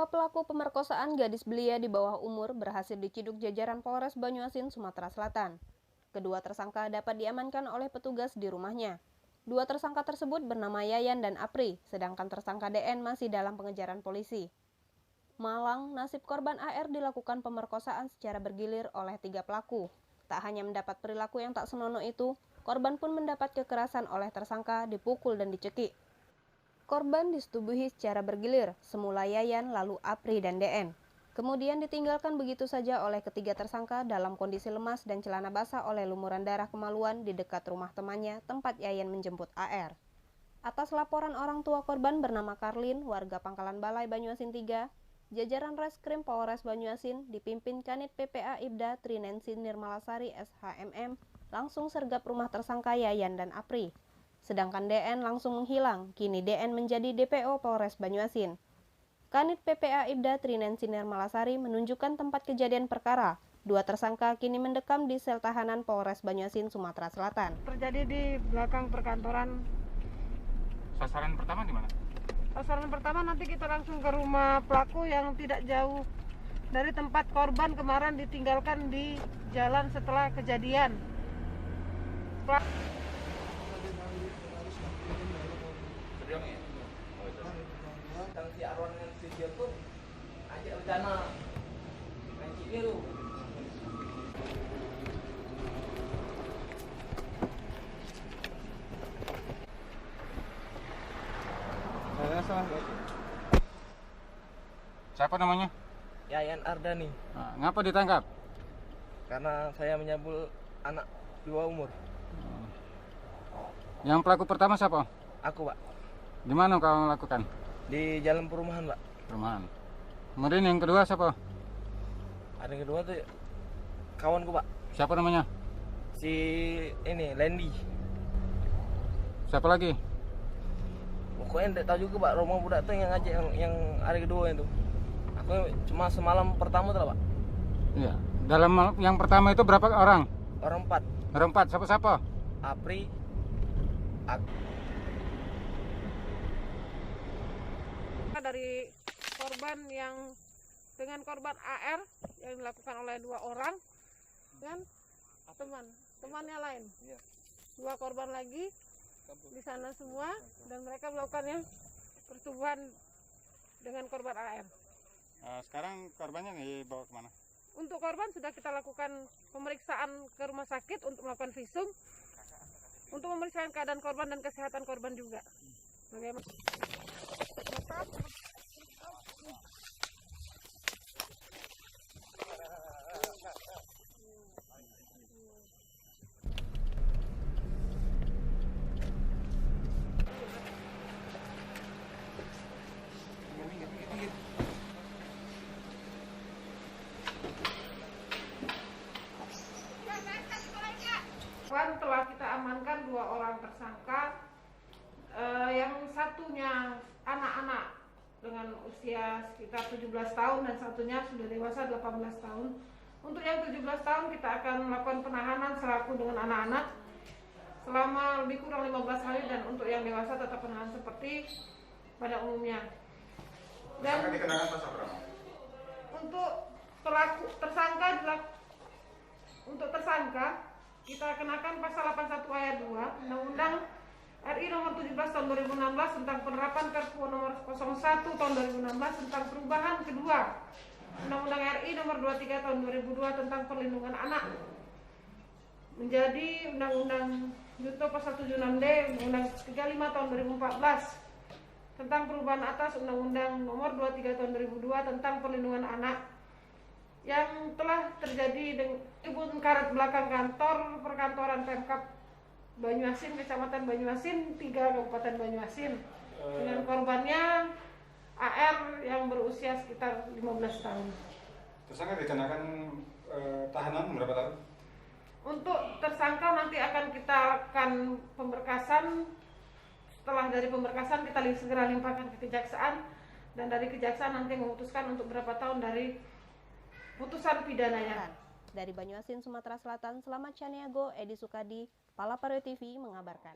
Dua pelaku pemerkosaan gadis belia di bawah umur berhasil diciduk jajaran Polres Banyuasin, Sumatera Selatan. Kedua tersangka dapat diamankan oleh petugas di rumahnya. Dua tersangka tersebut bernama Yayan dan Apri, sedangkan tersangka DN masih dalam pengejaran polisi. Malang, nasib korban AR dilakukan pemerkosaan secara bergilir oleh tiga pelaku. Tak hanya mendapat perilaku yang tak senonoh itu, korban pun mendapat kekerasan oleh tersangka, dipukul dan dicekik. Korban disetubuhi secara bergilir, semula Yayan, lalu Apri dan DN. Kemudian ditinggalkan begitu saja oleh ketiga tersangka dalam kondisi lemas dan celana basah oleh lumuran darah kemaluan di dekat rumah temannya tempat Yayan menjemput AR. Atas laporan orang tua korban bernama Karlin, warga Pangkalan Balai Banyuasin 3, jajaran Reskrim Polres Banyuasin dipimpin Kanit PPA Ibda Trinensi Nirmalasari SHMM langsung sergap rumah tersangka Yayan dan Apri. Sedangkan DN langsung menghilang, kini DN menjadi DPO Polres Banyuasin. Kanit PPA Ibda Trinensi Nirmalasari menunjukkan tempat kejadian perkara. Dua tersangka kini mendekam di sel tahanan Polres Banyuasin, Sumatera Selatan. Terjadi di belakang perkantoran. Sasaran pertama di mana? Sasaran pertama nanti kita langsung ke rumah pelaku yang tidak jauh dari tempat korban kemarin ditinggalkan di jalan setelah kejadian. Si Arwan dengan si dia tuh ajak rencana mancing itu. Siapa namanya? Yayan Ardani. Nah, ngapa ditangkap? Karena saya menyabul anak 2 umur. Yang pelaku pertama siapa? Aku, Pak. Di mana kau lakukan? Di jalan perumahan, Pak. Perumahan. Kemudian yang kedua siapa? Ada yang kedua tuh kawanku, Pak. Siapa namanya? Si ini Lendi. Siapa lagi? Pokoknya enggak tahu juga, Pak. Rumah budak tuh yang ngajak yang hari kedua itu. Aku cuma semalam pertama tuh, Pak. Iya. Dalam yang pertama itu berapa orang? Orang 4. Berempat. Siapa-siapa? Apri, Dari korban yang dengan korban AR yang dilakukan oleh 2 orang dan temannya lain. Dua korban lagi di sana semua dan mereka melakukannya persetubuhan dengan korban AR. Sekarang korbannya dibawa kemana? Untuk korban sudah kita lakukan pemeriksaan ke rumah sakit untuk melakukan visum untuk memeriksa keadaan korban dan kesehatan korban juga. Bagaimana? Telah kita amankan 2 orang tersangka, yang satunya anak-anak dengan usia sekitar 17 tahun dan satunya sudah dewasa 18 tahun. Untuk yang 17 tahun kita akan melakukan penahanan selaku dengan anak-anak selama lebih kurang 15 hari dan untuk yang dewasa tetap penahanan seperti pada umumnya. Dan untuk tersangka kita kenakan pasal 81 ayat 2 Undang-Undang RI nomor 17 tahun 2016 tentang penerapan Perpu nomor 01 tahun 2016 tentang perubahan kedua Undang-Undang RI nomor 23 tahun 2002 tentang perlindungan anak menjadi Undang-Undang Junto pasal 76D Undang-Undang 35 tahun 2014 tentang perubahan atas Undang-Undang nomor 23 tahun 2002 tentang perlindungan anak yang telah terjadi di kebun karet belakang kantor perkantoran Pemkab Banyuasin, Kecamatan Banyuasin, 3 Kabupaten Banyuasin dengan korbannya AR yang berusia sekitar 15 tahun. Tersangka dikenakan tahanan berapa tahun? Untuk tersangka nanti akan kita lakukan pemberkasan. Setelah dari pemberkasan kita segera limpahkan ke kejaksaan dan dari kejaksaan nanti memutuskan untuk berapa tahun dari putusan pidananya. Dari Banyuasin, Sumatera Selatan, Selamat Caniago, Edi Sukadi, Palapario TV mengabarkan.